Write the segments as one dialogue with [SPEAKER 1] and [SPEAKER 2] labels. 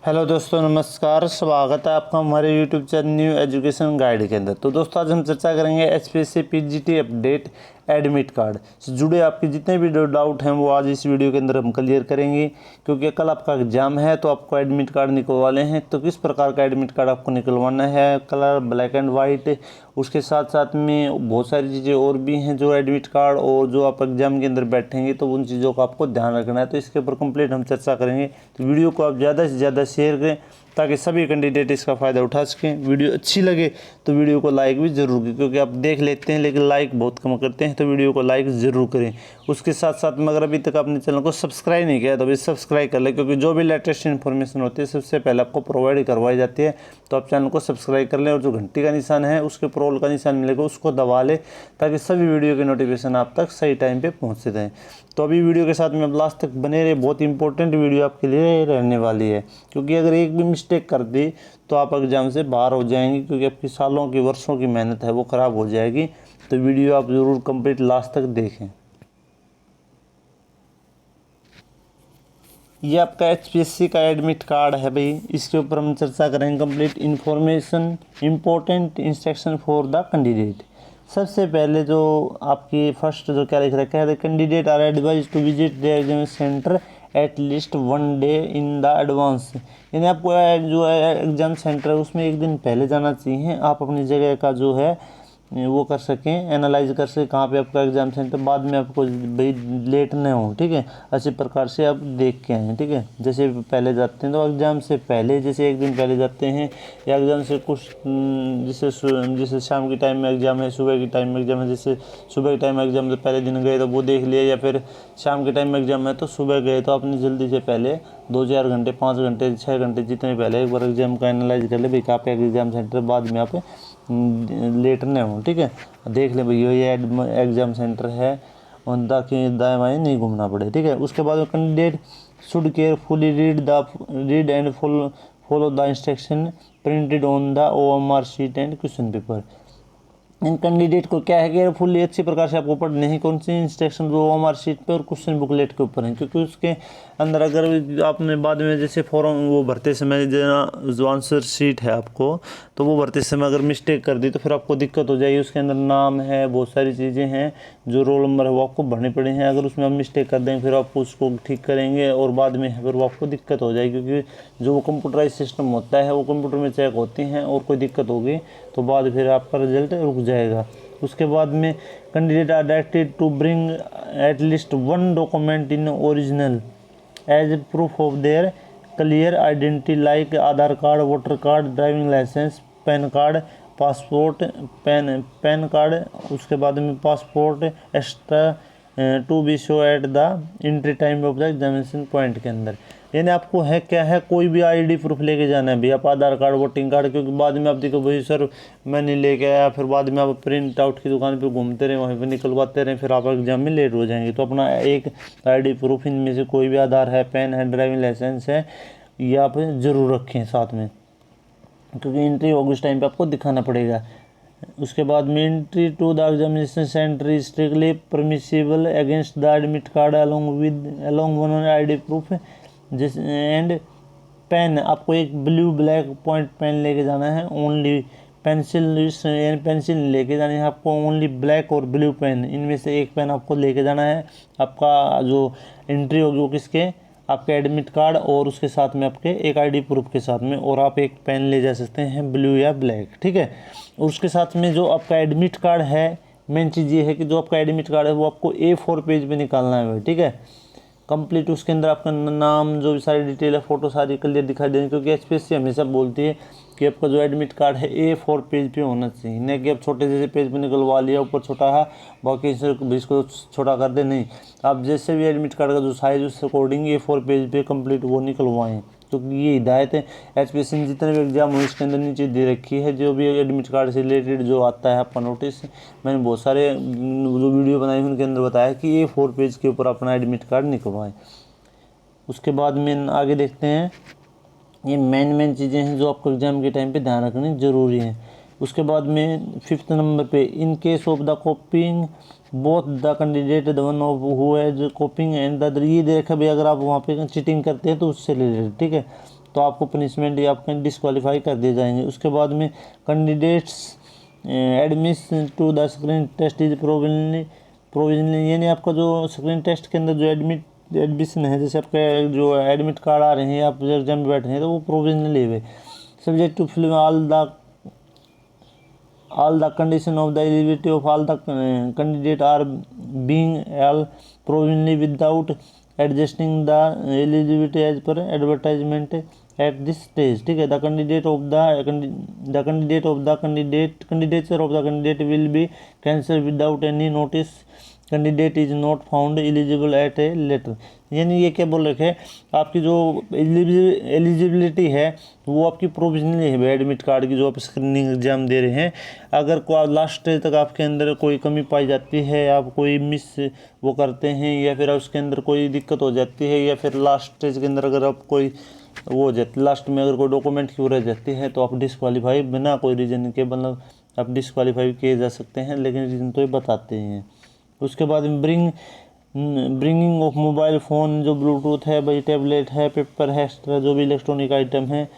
[SPEAKER 1] Hello दोस्तों, नमस्कार। स्वागत है आपका हमारे YouTube channel new education guide के अंदर। तो दोस्तों, आज हम चर्चा करेंगे HPSC PGT update admit card से जुड़े आपके जितने भी डाउट हैं वो आज इस वीडियो के अंदर हम क्लियर करेंगे। क्योंकि कल आपका एग्जाम है तो आपको एडमिट कार्ड निकलवाने हैं। तो किस प्रकार का एडमिट कार्ड आपको निकलवाना है, कलर ब्लैक एंड वाइट, उसके साथ साथ में बहुत सारी चीज़ें और भी हैं जो एडमिट कार्ड और जो आप एग्जाम के अंदर बैठेंगे तो उन चीज़ों का आपको ध्यान रखना है। तो इसके ऊपर कंप्लीट हम चर्चा करेंगे। तो वीडियो को आप ज़्यादा से ज़्यादा शेयर करें ताकि सभी कैंडिडेट इसका फ़ायदा उठा सकें। वीडियो अच्छी लगे तो वीडियो को लाइक भी ज़रूर करें, क्योंकि आप देख लेते हैं लेकिन लाइक बहुत कम करते हैं। तो वीडियो को लाइक ज़रूर करें। उसके साथ साथ में अगर अभी तक आपने चैनल को सब्सक्राइब नहीं किया तो अभी सब्सक्राइब कर लें, क्योंकि जो भी लेटेस्ट इन्फॉर्मेशन होती है सबसे पहले आपको प्रोवाइड करवाई जाती है। तो आप चैनल को सब्सक्राइब कर लें और जो घंटी का निशान है उसके ऊपर ऑल का निशान मिलेगा उसको दबा लें, ताकि सभी वीडियो के नोटिफिकेशन आप तक सही टाइम पर पहुँचते रहें। तो अभी वीडियो के साथ में आप लास्ट तक बने रहे, बहुत इंपॉर्टेंट वीडियो आपके लिए रहने वाली है। क्योंकि अगर एक भी मिस्टेक कर दी तो आप एग्जाम से बाहर हो जाएंगे, क्योंकि आपकी सालों की वर्षों की मेहनत है वो ख़राब हो जाएगी। तो वीडियो आप ज़रूर कंप्लीट लास्ट तक देखें। ये आपका एचपीएससी का एडमिट कार्ड है भाई, इसके ऊपर हम चर्चा करेंगे। Complete information, important instruction for the candidate. सबसे पहले जो आपकी फर्स्ट जो क्या लिख रखा है, the candidate are advise to visit the exam centre at least 1 day in the advance. यानी आपको जो एग्ज़ाम सेंटर है उसमें एक दिन पहले जाना चाहिए। आप अपनी जगह का जो है वो कर सकें, एनालाइज कर सकें कहाँ पे आपका एग्ज़ाम सेंटर, बाद में आपको भाई लेट न हो। ठीक है, अच्छी प्रकार से आप देख के आएँ। ठीक है, जैसे पहले जाते हैं तो एग्ज़ाम से पहले जैसे एक दिन पहले जाते हैं, या एग्ज़ाम से कुछ जैसे शाम की टाइम में एग्ज़ाम है, सुबह की टाइम में एग्ज़ाम है, जैसे सुबह के टाइम में एग्ज़ाम से पहले दिन गए तो वो देख लिया, या फिर शाम के टाइम में एग्ज़ाम है तो सुबह गए तो आपने जल्दी से पहले 2-4 घंटे, 5 घंटे, 6 घंटे जितने पहले एक बार एग्ज़ाम का एनालाइज कर ले भाई कहाँ पे एग्ज़ाम सेंटर, बाद में आप लेट न हो। ठीक है, देख ले भैया ये एग्ज़ाम सेंटर है, और ताकि दाएँ बाएँ नहीं घूमना पड़े। ठीक है, उसके बाद candidate should carefully read and follow the instruction printed on the OMR sheet and question paper. In candidate को क्या है कि फुल्ली अच्छी प्रकार से आपको पढ़ने हैं कौन सी इंस्ट्रक्शन जो OMR शीट पे और क्वेश्चन बुकलेट के ऊपर हैं। क्योंकि उसके अंदर अगर आपने बाद में जैसे फॉर्म वो भरते समय जो आंसर शीट है आपको, तो वो भरते समय अगर मिस्टेक कर दी तो फिर आपको दिक्कत हो जाएगी। उसके अंदर नाम है, बहुत सारी चीज़ें हैं, जो रोल नंबर है वो आपको भरने पड़े हैं। अगर उसमें आप मिस्टेक कर देंगे फिर आपको उसको ठीक करेंगे और बाद में फिर वो आपको दिक्कत हो जाएगी। क्योंकि जो वो कंप्यूटराइज सिस्टम होता है वो कंप्यूटर में चेक होती हैं, और कोई दिक्कत होगी तो बाद फिर आपका रिजल्ट रुक जाएगा। उसके बाद में candidate are directed to bring at least 1 document in original as proof of their clear identity, like Aadhaar card, voter card, driving licence, PAN card, passport, PAN card. उसके बाद में passport extra to be show at the entry time of the examination point के अंदर। यानी आपको है क्या है, कोई भी आईडी प्रूफ लेके जाना है भाई, आप आधार कार्ड, वोटिंग कार्ड। क्योंकि बाद में आप देखो भाई सर मैं नहीं लेके आया, फिर बाद में आप प्रिंट आउट की दुकान पे घूमते रहे, वहीं पे निकलवाते रहे, फिर आप एग्जाम में लेट हो जाएंगे। तो अपना एक आईडी प्रूफ इनमें से कोई भी आधार है, पैन है, ड्राइविंग लाइसेंस है, ये आप ज़रूर रखें साथ में, क्योंकि एंट्री होगी उस टाइम पर आपको दिखाना पड़ेगा। उसके बाद में entry to the examination centre is strictly permissible against the admit card along one ID proof जिस एंड पेन। आपको एक ब्लू ब्लैक पॉइंट पेन लेके जाना है, ओनली पेंसिल लेके जानी है आपको, ओनली ब्लैक और ब्लू पेन, इनमें से एक पेन आपको लेके जाना है। आपका जो एंट्री होगी वो किसके, आपके एडमिट कार्ड और उसके साथ में आपके एक आईडी प्रूफ के साथ में, और आप एक पेन ले जा सकते हैं ब्लू या ब्लैक। ठीक है, उसके साथ में जो आपका एडमिट कार्ड है, मेन चीज़ ये है कि जो आपका एडमिट कार्ड है वो आपको A4 पेज पे निकालना है भाई। ठीक है, कंप्लीट उसके अंदर आपका नाम, जो भी सारी डिटेल है, फोटो सारी क्लियर दिखाई देनी, क्योंकि एचपीएससी हमेशा बोलती है कि आपका जो एडमिट कार्ड है A4 पेज पे होना चाहिए, नहीं कि आप छोटे जैसे पेज पे निकलवा लिया, ऊपर छोटा है बाकी से इसको छोटा कर दे। नहीं, आप जैसे भी एडमिट कार्ड का जो साइज उस अकॉर्डिंग A4 पेज पे कंप्लीट वो निकलवाएं। तो ये हिदायत है एचपीएससी ने जितने भी एग्जाम हो इसके अंदर नीचे दे रखी है। जो भी एडमिट कार्ड से रिलेटेड जो आता है आपका नोटिस, मैंने बहुत सारे जो वीडियो बनाई उनके अंदर बताया कि A4 पेज के ऊपर अपना एडमिट कार्ड निकलवाएं। उसके बाद में आगे देखते हैं, ये मेन चीज़ें हैं जो आपको एग्जाम के टाइम पे ध्यान रखनी ज़रूरी है। उसके बाद में 5th नंबर पे, in case of the कॉपिंग both the candidate the one of who has कॉपिंग and the, ये दे रखा भाई अगर आप वहाँ पे चीटिंग करते हैं तो उससे रिलेटेड। ठीक है, तो आपको पनिशमेंट या आपके डिस्क्वालीफाई कर दिए जाएंगे। उसके बाद में candidates admission to the screen test is provisionally यानी आपका जो स्क्रीन टेस्ट के अंदर जो एडमिशन है, जैसे आपके जो एडमिट कार्ड आ रहे हैं, आप एग्जाम में बैठे हैं, तो वो प्रोविजनली हुए। Subject to fill all the condition of the eligibility of all the candidate are being all provisionally without adjusting the eligibility as per advertisement at this stage। ठीक है, candidature of the candidate will be cancelled without any notice। Candidate is not found eligible at a later. यानी ये क्या बोल रखे, आपकी जो eligibility है वो आपकी प्रोविजनली है एडमिट कार्ड की, जो आप स्क्रीनिंग एग्जाम दे रहे हैं। अगर को लास्ट स्टेज तक आपके अंदर कोई कमी पाई जाती है, आप कोई मिस वो करते हैं, या फिर उसके अंदर कोई दिक्कत हो जाती है, या फिर लास्ट स्टेज के अंदर अगर आप कोई वो हो जाती, लास्ट में अगर कोई डॉक्यूमेंट क्यों रह जाती है, तो आप डिस्क्वालीफाई बिना कोई रीज़न के, मतलब आप डिस्क्वालीफाई किए जा सकते हैं, लेकिन रीज़न तो ये बताते हैं। उसके बाद ब्रिंगिंग ऑफ मोबाइल फ़ोन, जो ब्लूटूथ है भाई, टैबलेट है, पेपर है, एक्स्ट्रा जो भी इलेक्ट्रॉनिक आइटम है,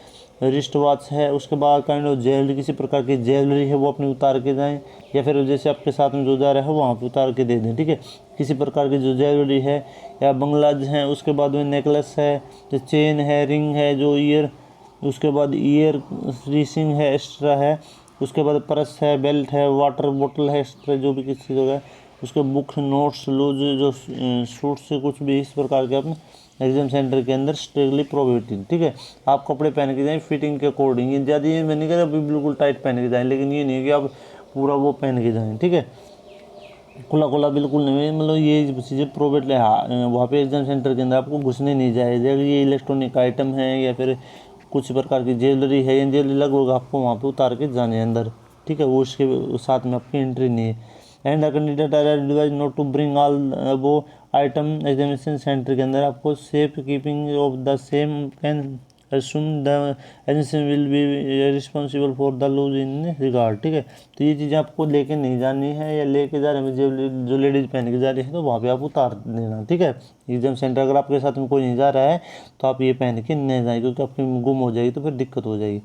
[SPEAKER 1] रिस्ट वॉच है। उसके बाद काइंड ऑफ ज्वेलरी, किसी प्रकार की ज्वेलरी है वो अपनी उतार के जाएं, या फिर जैसे आपके साथ में जो जा रहा है वहाँ पे उतार के दे दें। ठीक है, किसी प्रकार की जो ज्वेलरी है या बंगलाज हैं। उसके बाद में नेकलेस है, जो चेन है, रिंग है, जो ईयर, उसके बाद ईयर रिंग है एक्स्ट्रा है। उसके बाद पर्स है, बेल्ट है, वाटर बोतल है एक्स्ट्रा, जो भी किसी जगह। उसके बुक, नोट्स, लूज, जो सूट से कुछ भी इस प्रकार के अपने एग्जाम सेंटर के अंदर स्ट्रिक्टली प्रोहिबिटेड। ठीक है, आप कपड़े पहन के जाएं फिटिंग के अकॉर्डिंग। ये ज़्यादा ये मैं नहीं कह रहा अभी बिल्कुल टाइट पहन के जाएं, लेकिन ये नहीं है कि आप पूरा वो पहन के जाएं। ठीक है, खुला बिल्कुल नहीं, मतलब ये चीज़ें प्रोहिबिट है वहाँ पे एग्जाम सेंटर के अंदर आपको घुसने नहीं जाए। अगर ये इलेक्ट्रॉनिक आइटम है या फिर कुछ प्रकार की ज्वेलरी है, या ज्वेलरी लगभग आपको वहाँ पे उतार के जाने अंदर। ठीक है, वो उसके साथ में आपकी एंट्री नहीं है। And the candidate are advise not to bring all वो आइटम एग्जामिनेशन सेंटर के अंदर। आपको safe keeping of the same can assume the agency will be responsible for the lose in regard। ठीक है, तो ये चीज़ें आपको लेके नहीं जानी है, या लेके जा रहे हैं जो लेडीज़ पहन के जा रही है, तो वहाँ पे आप उतार देना। ठीक है, एग्जाम सेंटर अगर आपके साथ में कोई नहीं जा रहा है तो आप ये पहन के नहीं जाए, क्योंकि आपकी गुम हो जाएगी तो फिर दिक्कत हो जाएगी।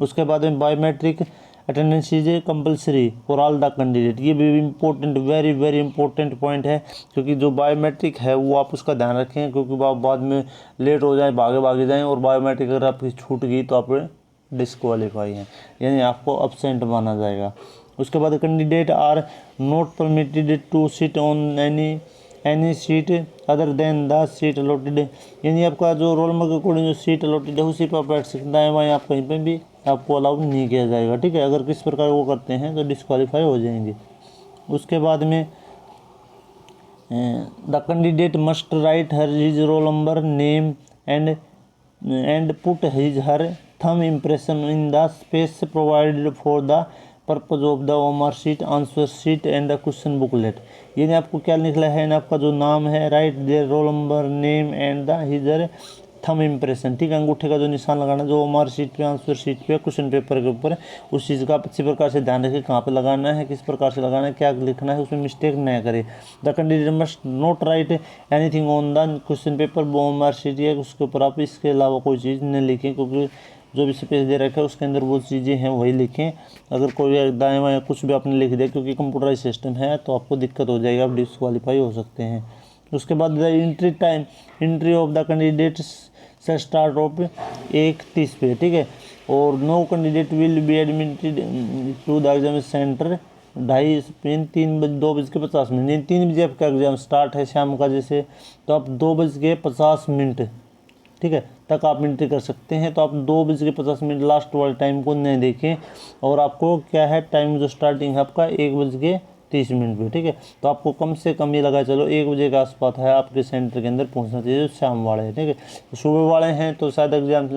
[SPEAKER 1] उसके बाद में biometric attendance is compulsory for all the candidate. ये भी इम्पोर्टेंट, वेरी इंपॉर्टेंट पॉइंट है, क्योंकि जो बायोमेट्रिक है वो आप उसका ध्यान रखें, क्योंकि आप बाद में लेट हो जाए, भागे जाएं, और बायोमेट्रिक अगर आपकी छूट गई तो आप डिस्क्वालीफाई हैं, यानी आपको अब्सेंट माना जाएगा। उसके बाद candidate are not permitted to sit on any seat other than the seat allotted. यानी आपका जो रोल नंबर के अकॉर्डिंग जो सीट अलॉटेड है उसी पर आप बैठ सकते हैं, वहीं आप कहीं पर भी आपको अलाउ नहीं किया जाएगा। ठीक है, अगर किस प्रकार वो करते हैं तो डिस्क्वालीफाई हो जाएंगे। उसके बाद में the candidate must write her his roll number name and put his her thumb impression in the space provided for the purpose of the OMR sheet, answer sheet and the question booklet. यानी आपको क्या लिखना है, आपका जो नाम है, write their roll number name and the his her thumb impression. ठीक है, अंगूठे का जो निशान लगाना, जो ओमआर शीट पे, आंसर शीट पे, क्वेश्चन पेपर के ऊपर, उस चीज़ का अच्छी प्रकार से ध्यान रखें, कहाँ पे लगाना है, किस प्रकार से लगाना है, क्या लिखना है, उसमें मिस्टेक न करें। The candidate must not right anything on the question paper OMR sheet, या उसके ऊपर आप इसके अलावा कोई चीज़ नहीं लिखें, क्योंकि जो भी स्पेस दे रखा है उसके अंदर वो चीज़ें हैं वही लिखें। अगर कोई दाएँ बाएँ कुछ भी आपने लिख दिया, क्योंकि कंप्यूटराइज सिस्टम है, तो आपको दिक्कत हो जाएगी, आप डिस्क्वालीफाई हो सकते हैं। उसके बाद the entry of the candidates से स्टार्ट ऑफ 1:30 पे। ठीक है, और no candidate will be admitted to the exam centre 2:50 3 बजे आपका एग्जाम स्टार्ट है शाम का, जैसे तो आप 2:50 ठीक है तक आप एंट्री कर सकते हैं। तो आप 2:50 लास्ट वाले टाइम को नहीं देखें, और आपको क्या है टाइम जो स्टार्टिंग है आपका 1:30 पे। ठीक है, तो आपको कम से कम ये लगा चलो 1 बजे के आसपास है आपके सेंटर के अंदर पहुंचना चाहिए, जो शाम वाले हैं। ठीक है, तो सुबह वाले हैं तो शायद एग्जाम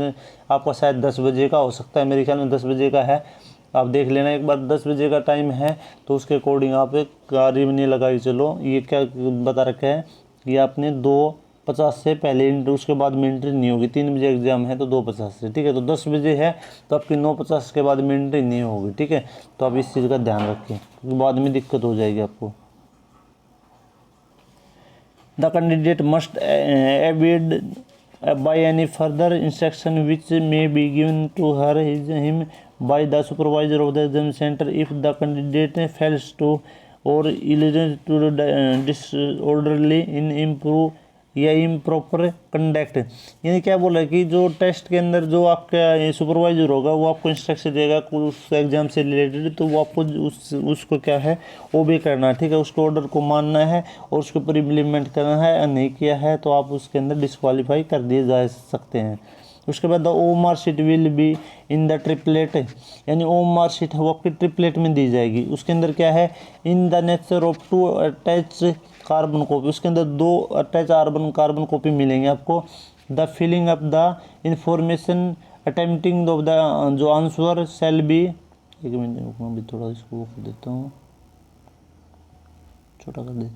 [SPEAKER 1] आपका शायद 10 बजे का हो सकता है, मेरे ख्याल में 10 बजे का है, आप देख लेना एक बार। 10 बजे का टाइम है तो उसके अकॉर्डिंग आप एक गाड़ी नहीं लगाई चलो। ये क्या बता रखा है, ये आपने 2:50 से पहले एंट्री, उसके बाद में एंट्री नहीं होगी। 3 बजे एग्जाम है तो 2:50 से। ठीक है, तो 10 बजे है तो आपकी 9:50 के बाद में एंट्री नहीं होगी। ठीक है, तो आप इस चीज़ का ध्यान रखें, क्योंकि बाद में दिक्कत हो जाएगी आपको। The candidate must by any further instruction which may be given to him by the supervisor of the exam center if the candidate fails to or illustrates to disorderly in improve या improper conduct. यानी क्या बोला है कि जो test के अंदर जो आपका सुपरवाइजर होगा वो आपको इंस्ट्रक्शन देगा उस एग्ज़ाम से रिलेटेड, तो वो आपको उसको क्या है ओबे करना है, ठीक है, उसको ऑर्डर को मानना है और उसके ऊपर इम्प्लीमेंट करना है। और नहीं किया है तो आप उसके अंदर डिस्क्वालीफाई कर दिए जा सकते हैं। उसके बाद the OMR sheet will be in the triplet, यानी ओ मार्क शीट है वो आपकी ट्रिपलेट में दी जाएगी। उसके अंदर क्या है, in the nature of two attach carbon copy, उसके अंदर 2 अटैच कार्बन कॉपी मिलेंगे आपको। The filling up the information attempting of the जो आंसर सेल बी, एक मिनट मैं भी थोड़ा इसको कर देता हूँ, छोटा कर दे।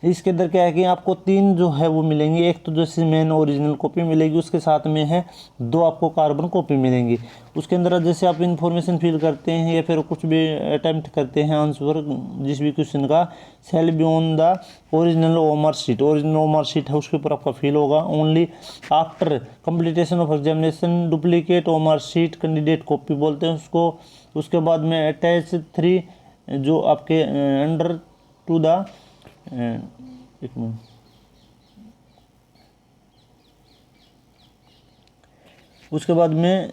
[SPEAKER 1] इसके अंदर क्या है कि आपको 3 जो है वो मिलेंगी। एक तो जैसे मेन ओरिजिनल कॉपी मिलेगी, उसके साथ में है 2 आपको कार्बन कॉपी मिलेंगी। उसके अंदर जैसे आप इन्फॉर्मेशन फिल करते हैं या फिर कुछ भी अटैम्प्ट करते हैं आंसर जिस भी क्वेश्चन का, shall be on the original OMR sheet, original OMR sheet है उसके ऊपर आपका फिल होगा। Only after completion of examination duplicate OMR sheet candidate copy बोलते हैं उसको। उसके बाद में अटैच 3 जो आपके अंडर टू द एक मिनट, उसके बाद में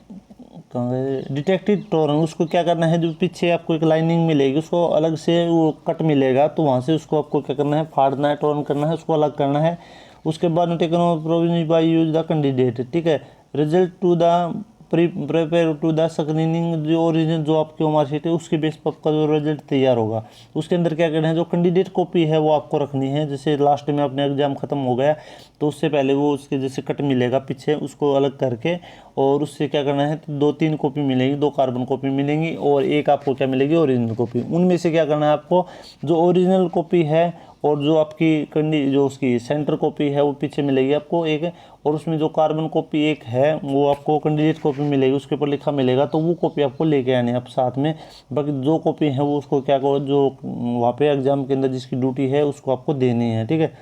[SPEAKER 1] कहाँ गए, डिटेक्टिव टोरन, उसको क्या करना है, जो पीछे आपको एक लाइनिंग मिलेगी उसको अलग से वो कट मिलेगा, तो वहाँ से उसको आपको क्या करना है, फाड़ना है, टोरन करना है, उसको अलग करना है। उसके बाद में taken provision by use the candidate, ठीक है। Result to the prepare to the screening, जो ओरिजिनल जो आपकी मार्क शीट है उसके बेस पर आपका जो रिजल्ट तैयार होगा। उसके अंदर क्या करना है, जो कैंडिडेट कॉपी है वो आपको रखनी है। जैसे लास्ट में अपने एग्जाम खत्म हो गया तो उससे पहले वो उसके जैसे कट मिलेगा पीछे, उसको अलग करके और उससे क्या करना है, 2-3 कॉपी मिलेंगी, 2 कार्बन कॉपी मिलेंगी और एक आपको क्या मिलेगी, ओरिजिनल कॉपी। उनमें से क्या करना है आपको, जो ओरिजिनल कॉपी है और जो आपकी जो उसकी सेंटर कॉपी है वो पीछे मिलेगी आपको एक, और उसमें जो कार्बन कॉपी एक है वो आपको कैंडिडेट कॉपी मिलेगी, उसके ऊपर लिखा मिलेगा, तो वो कॉपी आपको लेके आनी है आप साथ में। बाकी जो कॉपी है वो उसको क्या करो, जो वहाँ पे एग्जाम के अंदर जिसकी ड्यूटी है उसको आपको देनी है, ठीक है।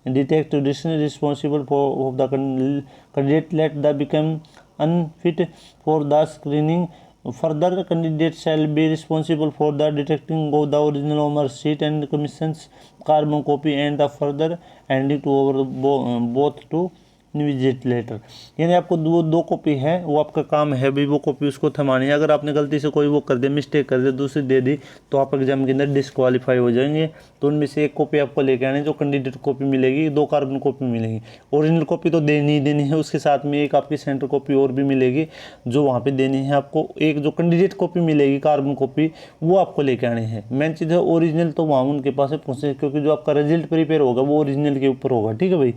[SPEAKER 1] Detect responsible for of the candidate let the become unfit for the screening further candidate shall be responsible for the detecting of the original OMR sheet and commissions carbon copy and the further handing to over both to invigilator. यानी आपको 2 copy है वो आपका काम है भी, वो copy उसको थमानी है। अगर आपने गलती से कोई वो कर दे, मिस्टेक कर दे, दूसरी दे दी तो आप एग्जाम के अंदर डिस्क्वालीफाई हो जाएंगे। तो उनमें से एक कॉपी आपको लेके आनी, जो कैंडिडेट कॉपी मिलेगी, 2 कार्बन कॉपी मिलेगी। ओरिजिनल कॉपी तो देनी ही देनी है, उसके साथ में एक आपकी सेंटर कॉपी और भी मिलेगी जो वहाँ पर देनी है आपको। एक जो कैंडिडेट कॉपी मिलेगी कार्बन कॉपी वो आपको लेके आनी है। मेन चीज़ है ओरिजिनल तो वहाँ उनके पास पहुँचे, क्योंकि जो आपका रिजल्ट प्रिपेयर होगा वो ओरिजिनल के ऊपर होगा, ठीक है भाई।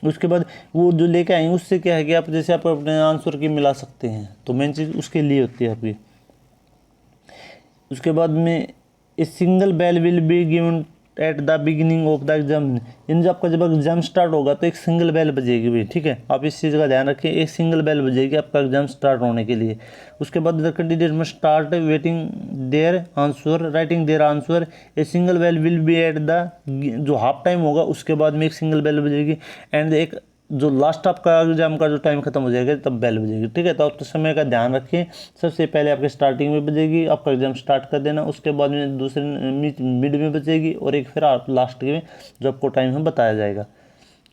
[SPEAKER 1] उसके बाद वो जो लेके आएंगे उससे क्या है कि आप जैसे आप अपने आंसर की मिला सकते हैं, तो मेन चीज़ उसके लिए होती है आपकी। उसके बाद में a single bell will be given at the beginning of the exam, यानी जब आपका जब एग्जाम स्टार्ट होगा तो एक सिंगल बेल बजेगी भाई, ठीक है। आप इस चीज़ का ध्यान रखें, एक सिंगल बेल बजेगी आपका एग्जाम स्टार्ट होने के लिए। उसके बाद the candidate may start waiting their answer writing their answer, a single bell will be at the, जो हाफ टाइम होगा उसके बाद में एक सिंगल बेल बजेगी, एंड एक जो लास्ट आपका एग्जाम का जो टाइम खत्म हो जाएगा तब बेल बजेगी, ठीक है। तो आप तो समय का ध्यान रखिए, सबसे पहले आपके स्टार्टिंग में बजेगी, आपका एग्जाम स्टार्ट कर देना, उसके बाद में दूसरे मिड में बजेगी और एक फिर आप लास्ट में जो आपको टाइम है बताया जाएगा।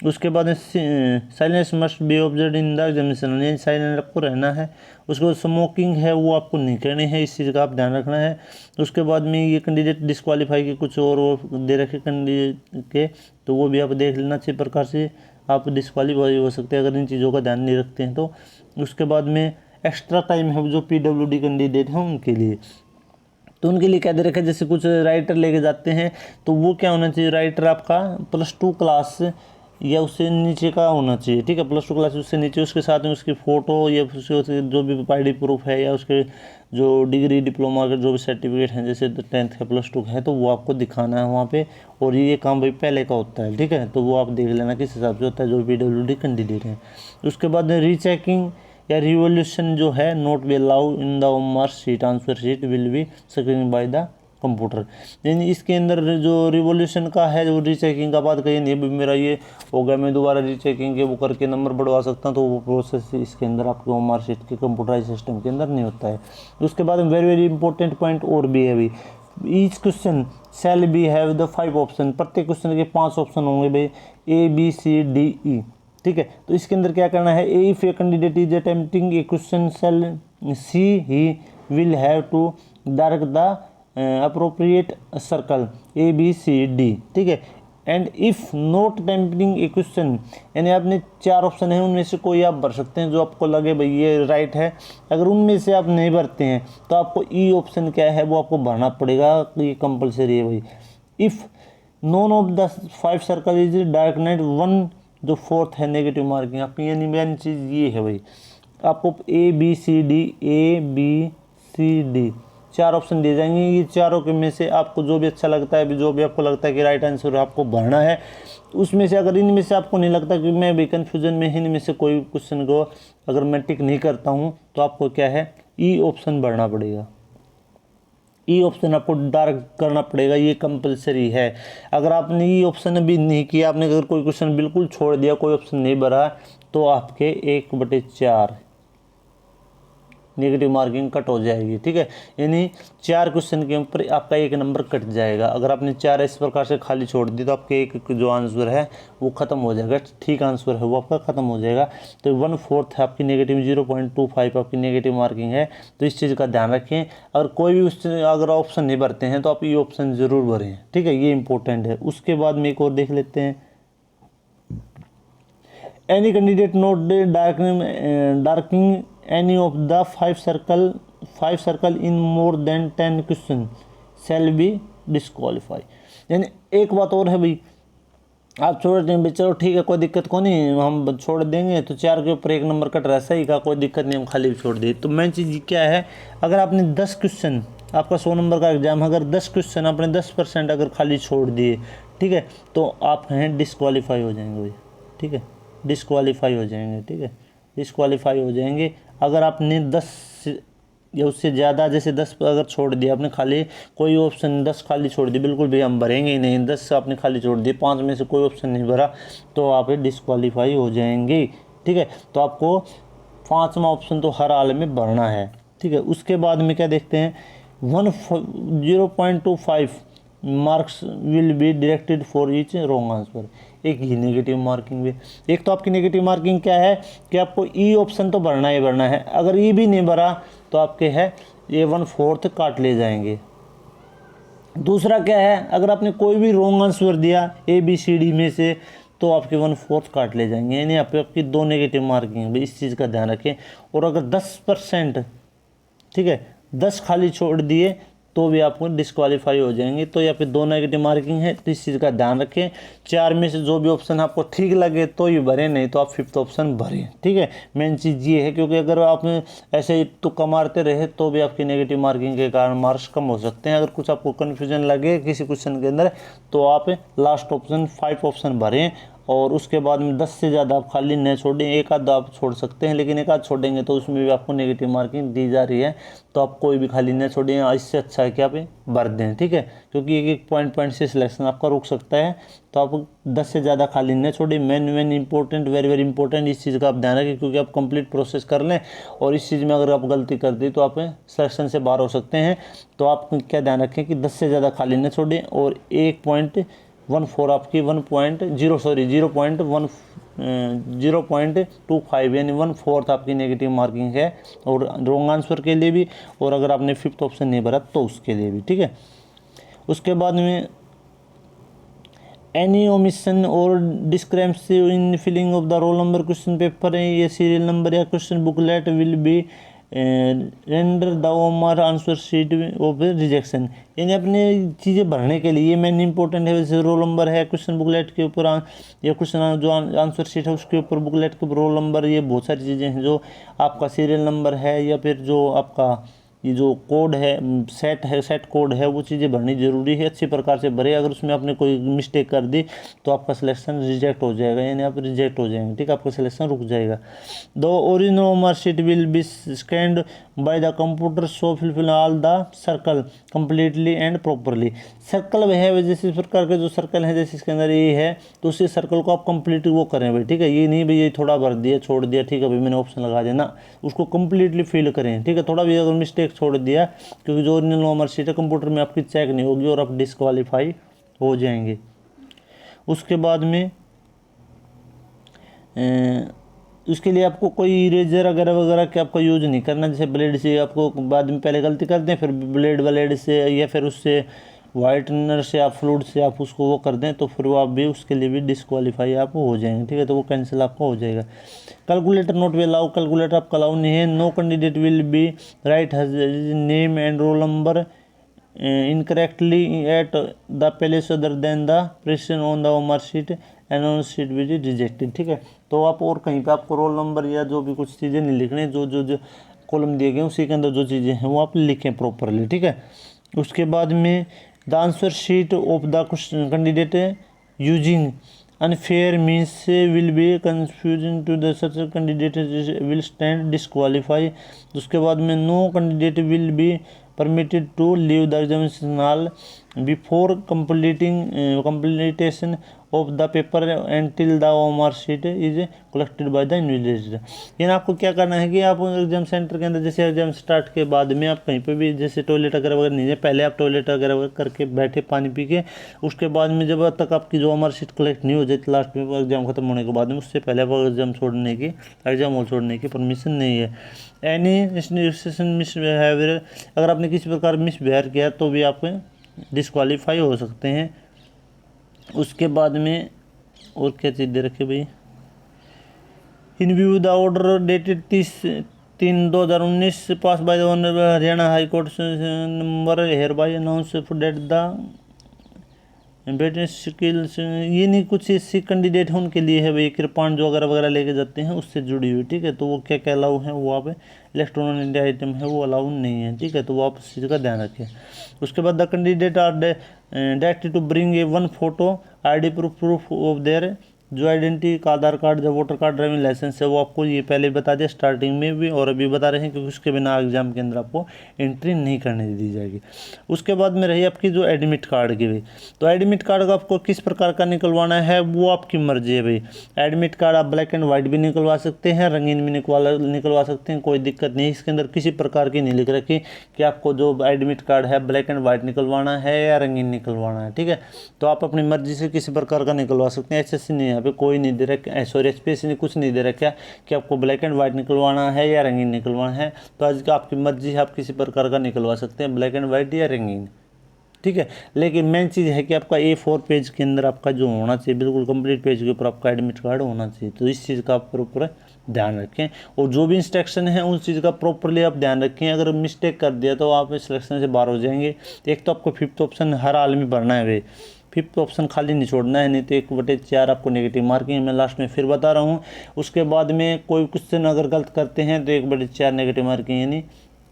[SPEAKER 1] उसके बाद silence must be observe in the examination, यानी साइलेंट आपको रहना है। उसके बाद स्मोकिंग है वो आपको नहीं करनी है, इस चीज़ का आप ध्यान रखना है। उसके बाद में ये कैंडिडेट डिस्क्वालीफाई के कुछ और दे रखे कैंडिडेट के, तो वो भी आप देख लेना, अच्छी प्रकार से आप डिस्क्वालीफाई हो सकते हैं अगर इन चीज़ों का ध्यान नहीं रखते हैं तो। उसके बाद में एक्स्ट्रा टाइम है जो PWD कैंडिडेट हैं उनके लिए, तो उनके लिए क्या दे रखा है, जैसे कुछ राइटर लेके जाते हैं तो वो क्या होना चाहिए, राइटर आपका +2 क्लास या उससे नीचे का होना चाहिए, ठीक है। +2 क्लास उससे नीचे, उसके साथ में उसकी फ़ोटो या उसके जो भी ID प्रूफ है या उसके जो डिग्री डिप्लोमा के जो भी सर्टिफिकेट हैं, जैसे 10th का +2 का है तो वो आपको दिखाना है वहाँ पे। और ये काम भाई पहले का होता है, ठीक है, तो वो आप देख लेना किस हिसाब से होता है जो PWD कैंडिडेट हैं। उसके बाद रीचेकिंग या रिवोल्यूशन जो है not be allow in the mark sheet answer sheet will be screen by the computer. यानी इसके अंदर जो रिवॉल्यूशन का है, जो रीचेकिंग का बात कही नहीं, मेरा ये हो गया, मैं दोबारा रीचेकिंग के वो करके नंबर बढ़वा सकता हूँ, तो वो प्रोसेस इसके अंदर आपके होमवर्क शीट के कंप्यूटराइज सिस्टम के अंदर नहीं होता है। उसके बाद वेरी वेरी इंपॉर्टेंट पॉइंट और भी है भाई, each question shall be have the 5 option, प्रत्येक क्वेश्चन के 5 ऑप्शन होंगे भाई, ए बी सी डी ई। ठीक है, तो इसके अंदर क्या करना है, if a candidate is attempting a question shall see he will have to direct the appropriate circle A B C D. ठीक है, and if not attempting a question, यानी आपने 4 ऑप्शन है, उनमें से कोई आप भर सकते हैं जो आपको लगे भाई ये राइट है। अगर उनमें से आप नहीं भरते हैं तो आपको ई ऑप्शन क्या है वो आपको भरना पड़ेगा, ये कंपलसरी है भाई। If none of the 5 circle is direct one, जो फोर्थ है नेगेटिव मार्किंग आपकी, यानी मेन चीज़ ये है भाई, आपको A B C D 4 option दिए जाएंगे, ये चारों के में से आपको जो भी अच्छा लगता है, जो भी आपको लगता है कि राइट आंसर आपको भरना है, उसमें से अगर इनमें से आपको नहीं लगता कि मैं भी कन्फ्यूजन में इनमें से कोई क्वेश्चन को अगर मैं टिक नहीं करता हूँ, तो आपको क्या है, ई ऑप्शन भरना पड़ेगा। ई ऑप्शन आपको डार्क करना पड़ेगा, ये कंपलसरी है। अगर आपने ई ऑप्शन भी नहीं किया, आपने अगर कोई क्वेश्चन बिल्कुल छोड़ दिया, कोई ऑप्शन नहीं भरा, तो आपके 1/4 नेगेटिव मार्किंग कट हो जाएगी। ठीक है, यानी 4 क्वेश्चन के ऊपर आपका 1 नंबर कट जाएगा। अगर आपने 4 इस प्रकार से खाली छोड़ दी तो आपके एक जो आंसर है वो ख़त्म हो जाएगा, ठीक आंसर है वो आपका ख़त्म हो जाएगा। तो 1/4 है आपकी नेगेटिव, 0.25 आपकी नेगेटिव मार्किंग है। तो इस चीज़ का ध्यान रखें। अगर कोई भी अगर ऑप्शन नहीं भरते हैं तो आप ये ऑप्शन ज़रूर भरें। ठीक है, ये इंपॉर्टेंट है। उसके बाद में एक और देख लेते हैं, any candidate not darking any of the 5 circle in more than 10 question shall be disqualify। यानी एक बात और है भाई, आप छोड़ दें भाई, चलो ठीक है कोई दिक्कत को नहीं, हम छोड़ देंगे, तो 4 के ऊपर 1 नंबर कट रहा है, सही का, कोई दिक्कत नहीं, हम खाली छोड़ दिए। तो मेन चीज़ क्या है, अगर आपने 10 क्वेश्चन, आपका 100 नंबर का एग्जाम, अगर 10 क्वेश्चन आपने 10% अगर खाली छोड़ दिए, ठीक है, तो आप हैं डिस्क्वालीफाई हो जाएंगे भाई। ठीक है, डिस्क्वालीफाई हो जाएंगे। ठीक है, डिस्क्वालीफाई हो जाएंगे। अगर आपने 10 या उससे ज़्यादा, जैसे 10 अगर छोड़ दिया आपने खाली, कोई ऑप्शन 10 खाली छोड़ दी, बिल्कुल भी हम भरेंगे ही नहीं, 10 आपने खाली छोड़ दिए, 5 में से कोई ऑप्शन नहीं भरा, तो आप डिस्क्वालीफाई हो जाएंगे। ठीक है, तो आपको 5वां ऑप्शन तो हर हाल में भरना है। ठीक है, उसके बाद में क्या देखते हैं, 0.25 marks will be directed for each wrong answer. एक ही नेगेटिव मार्किंग भी, एक तो आपकी नेगेटिव मार्किंग क्या है कि आपको ई ऑप्शन तो भरना ही भरना है। अगर ई भी नहीं भरा तो आपके है ये 1/4 काट ले जाएंगे। दूसरा क्या है, अगर आपने कोई भी रॉन्ग आंसर दिया ए बी सी डी में से, तो आपके 1/4 काट ले जाएंगे, यानी यहाँ पे आपकी 2 नेगेटिव मार्किंग है। इस चीज़ का ध्यान रखें। और अगर 10%, ठीक है, 10 खाली छोड़ दिए तो भी आपको डिस्क्वालीफाई हो जाएंगे। तो यहाँ पे 2 नेगेटिव मार्किंग है, तो इस चीज़ का ध्यान रखें। 4 में से जो भी ऑप्शन आपको ठीक लगे तो ही भरें, नहीं तो आप 5th ऑप्शन भरें। ठीक है, मेन चीज़ ये है, क्योंकि अगर आप ऐसे ही तुक्का मारते रहे तो भी आपकी नेगेटिव मार्किंग के कारण मार्क्स कम हो सकते हैं। अगर कुछ आपको कन्फ्यूजन लगे किसी क्वेश्चन के अंदर, तो आप लास्ट ऑप्शन 5 ऑप्शन भरें, और उसके बाद में 10 से ज़्यादा आप खाली न छोड़ें। एक आध आप छोड़ सकते हैं, लेकिन एक आध छोड़ेंगे तो उसमें भी आपको नेगेटिव मार्किंग दी जा रही है, तो आप कोई भी खाली न छोड़ें। इससे अच्छा है कि आप भर दें। ठीक है, क्योंकि एक पॉइंट से सिलेक्शन आपका रुक सकता है, तो आप 10 से ज़्यादा खाली न छोड़ें। Main important, very very important, इस चीज़ का आप ध्यान रखें, क्योंकि आप कंप्लीट प्रोसेस कर लें और इस चीज़ में अगर आप गलती कर दी तो आप सिलेक्शन से बाहर हो सकते हैं। तो आप क्या ध्यान रखें कि 10 से ज़्यादा खाली न छोड़ें, और 1.14 आपकी 0.25 यानी 1/4 आपकी नेगेटिव मार्किंग है, और रॉन्ग आंसर के लिए भी, और अगर आपने 5th ऑप्शन नहीं भरा तो उसके लिए भी। ठीक है, उसके बाद में एनी ओमिशन और discrepancy in filling of the roll number question paper है, ये सीरियल नंबर या question booklet will be render the OMR answer sheet of rejection. यानी अपने चीज़ें भरने के लिए मेन इंपॉर्टेंट है, जैसे रोल नंबर है क्वेश्चन बुकलेट के ऊपर, या क्वेश्चन जो आंसर शीट है उसके ऊपर, बुकलेट के ऊपर रोल नंबर, ये बहुत सारी चीज़ें हैं जो आपका सीरियल नंबर है, या फिर जो आपका ये जो कोड है, सेट कोड है, वो चीज़ें भरनी जरूरी है, अच्छी प्रकार से भरे। अगर उसमें आपने कोई मिस्टेक कर दी तो आपका सिलेक्शन रिजेक्ट हो जाएगा, यानी आप रिजेक्ट हो जाएंगे, ठीक है, आपका सिलेक्शन रुक जाएगा। The original marksheet will be scanned by the computer so fill all the circle completely and properly. Circle वह है जैसे इस प्रकार के जो सर्कल है, जैसे इसके अंदर ये है तो उसी सर्कल को आप कंप्लीट वो करें भाई, ठीक है। ये नहीं भाई ये थोड़ा भर दिया छोड़ दिया, ठीक है भाई मैंने ऑप्शन लगा दिया ना, उसको कंप्लीटली फिल करें, ठीक है। थोड़ा भी अगर मिस्टेक छोड़ दिया, क्योंकि जो ओरिजिनल मार्कशीट है कंप्यूटर में आपकी चेक नहीं होगी और आप डिस्क्वालीफाई हो जाएंगे। उसके बाद में उसके लिए आपको कोई इरेजर वगैरह के आपका यूज नहीं करना। जैसे ब्लेड से आपको बाद में पहले गलती करते हैं, फिर ब्लेड से या फिर उससे वाइटनर से आप फ्लूइड से आप उसको वो कर दें तो फिर वो आप भी उसके लिए भी डिस्क्वालीफाई आप हो जाएंगे, ठीक है, तो वो कैंसिल आपका हो जाएगा। Calculator not way allow, calculator आपका अलाउ नहीं है। No candidate will be write name and roll number incorrectly at the place other than the present on the marksheet and on sheet which is rejected, ठीक है। तो आप और कहीं पे आपको रोल नंबर या जो भी कुछ चीज़ें नहीं लिखने, जो कॉलम दिए गए उसी के अंदर जो चीज़ें हैं वो आप लिखें प्रॉपरली, ठीक है। उसके बाद में the answer sheet of the candidate using unfair means will be confusing to the such candidate will stand disqualify. उसके बाद में no candidate will be permitted to leave the examination hall before completion of the paper until the mark sheet is collected by the invigilator। यानी आपको क्या करना है कि आप एग्जाम सेंटर के अंदर जैसे एग्जाम स्टार्ट के बाद में आप कहीं पे भी जैसे टॉयलेट वगैरह नहीं है, पहले आप टॉयलेट वगैरह करके बैठे पानी पी के, उसके बाद में जब तक आपकी जो मार्क शीट कलेक्ट नहीं हो जाती लास्ट में एग्जाम खत्म होने के बाद में, उससे पहले आप एग्जाम हॉल छोड़ने की परमिशन नहीं है। एनी इंस्टीट्यूशन मिसबिहेवियर, अगर आपने किसी प्रकार मिसबिहेव किया तो भी आप डिस्क्वालीफाई हो सकते हैं। उसके बाद में और क्या चीज़ दे रखे भाई, in view the order dated 30/3/2019 pass by the Haryana high court number hereby announce date the beta skills, ये नहीं कुछ ऐसे कैंडिडेट हैं उनके लिए है भाई, कृपाण जो वगैरह लेके जाते हैं उससे जुड़ी हुई, ठीक है, तो वो क्या क्या अलाउ है, वो आप इलेक्ट्रॉनिक इंडिया आइटम है वो अलाउ नहीं है, ठीक है, तो वो आप इस चीज़ का ध्यान रखें। उसके बाद the candidate are directed to bring a 1 photo ID proof of their, जो आइडेंटिटी का आधार कार्ड, जो वोटर कार्ड, ड्राइविंग लाइसेंस है वो आपको ये पहले बता दिया स्टार्टिंग में भी और अभी बता रहे हैं, क्योंकि उसके बिना एग्जाम के अंदर आपको एंट्री नहीं करने दी जाएगी। उसके बाद में रही आपकी जो एडमिट कार्ड की भाई, तो एडमिट कार्ड का आपको किस प्रकार का निकलवाना है वो आपकी मर्जी है भाई। एडमिट कार्ड आप ब्लैक एंड वाइट भी निकलवा सकते हैं, रंगीन भी निकलवा सकते हैं, कोई दिक्कत नहीं। इसके अंदर किसी प्रकार की नहीं लिख रखी कि आपको जो एडमिट कार्ड है ब्लैक एंड वाइट निकलवाना है या रंगीन निकलवाना है, ठीक है, तो आप अपनी मर्जी से किसी प्रकार का निकलवा सकते हैं। ऐसे नहीं, यहाँ पे कोई नहीं दे रखा, सॉरी एचपीएससी ने कुछ नहीं दे रखा कि आपको ब्लैक एंड वाइट निकलवाना है या रंगीन निकलवाना है, तो आज का आपकी मर्जी है, आप किसी प्रकार का निकलवा सकते हैं ब्लैक एंड वाइट या रंगीन, ठीक है। लेकिन मेन चीज़ है कि आपका A4 पेज के अंदर आपका जो होना चाहिए बिल्कुल कंप्लीट पेज के ऊपर आपका एडमिट कार्ड होना चाहिए, तो इस चीज़ का आप प्रॉपर ध्यान रखें और जो भी इंस्ट्रक्शन है उस चीज़ का प्रॉपरली आप ध्यान रखें। अगर मिस्टेक कर दिया तो आप सिलेक्शन से बाहर हो जाएंगे। एक तो आपको 5th ऑप्शन हर हाल में भरना है भाई, 5th ऑप्शन खाली नहीं छोड़ना है, नहीं तो 1/4 आपको नेगेटिव मार्किंग मैं लास्ट में फिर बता रहा हूँ। उसके बाद में कोई क्वेश्चन अगर गलत करते हैं तो 1/4 नेगेटिव मार्किंग, यानी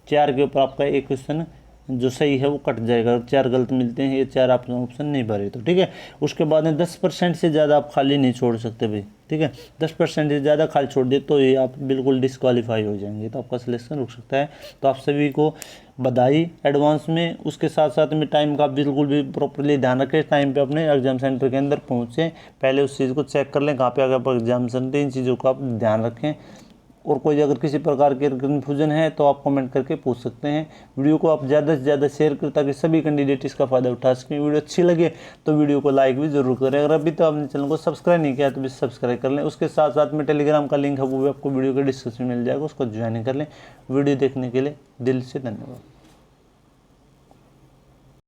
[SPEAKER 1] 4 के ऊपर आपका एक क्वेश्चन जो सही है वो कट जाएगा। अगर 4 गलत मिलते हैं, ये 4 आप ऑप्शन नहीं भरे तो, ठीक है। उसके बाद में 10% से ज़्यादा आप खाली नहीं छोड़ सकते भाई, ठीक है, 10% से ज़्यादा खाली छोड़ दिए तो ये आप बिल्कुल डिस्क्वालीफाई हो जाएंगे, तो आपका सिलेक्शन रुक सकता है। तो आप सभी को बधाई एडवांस में। उसके साथ साथ में टाइम का बिल्कुल भी प्रॉपरली ध्यान रखें, टाइम पे अपने एग्जाम सेंटर के अंदर पहुँचें, पहले उस चीज़ को चेक कर लें कहाँ पे अगर एग्जाम सेंटर, इन चीज़ों का आप ध्यान रखें। और कोई अगर किसी प्रकार के कन्फ्यूजन है तो आप कमेंट करके पूछ सकते हैं। वीडियो को आप ज़्यादा से ज़्यादा शेयर करें ताकि सभी कैंडिडेट इसका फ़ायदा उठा सकें। वीडियो अच्छी लगे तो वीडियो को लाइक भी जरूर करें। अगर अभी तो आपने चैनल को सब्सक्राइब नहीं किया तो भी सब्सक्राइब कर लें। उसके साथ साथ में टेलीग्राम का लिंक है वो भी आपको वीडियो के डिस्क्रिप्शन में मिल जाएगा, उसको ज्वाइन कर लें। वीडियो देखने के लिए दिल से धन्यवाद।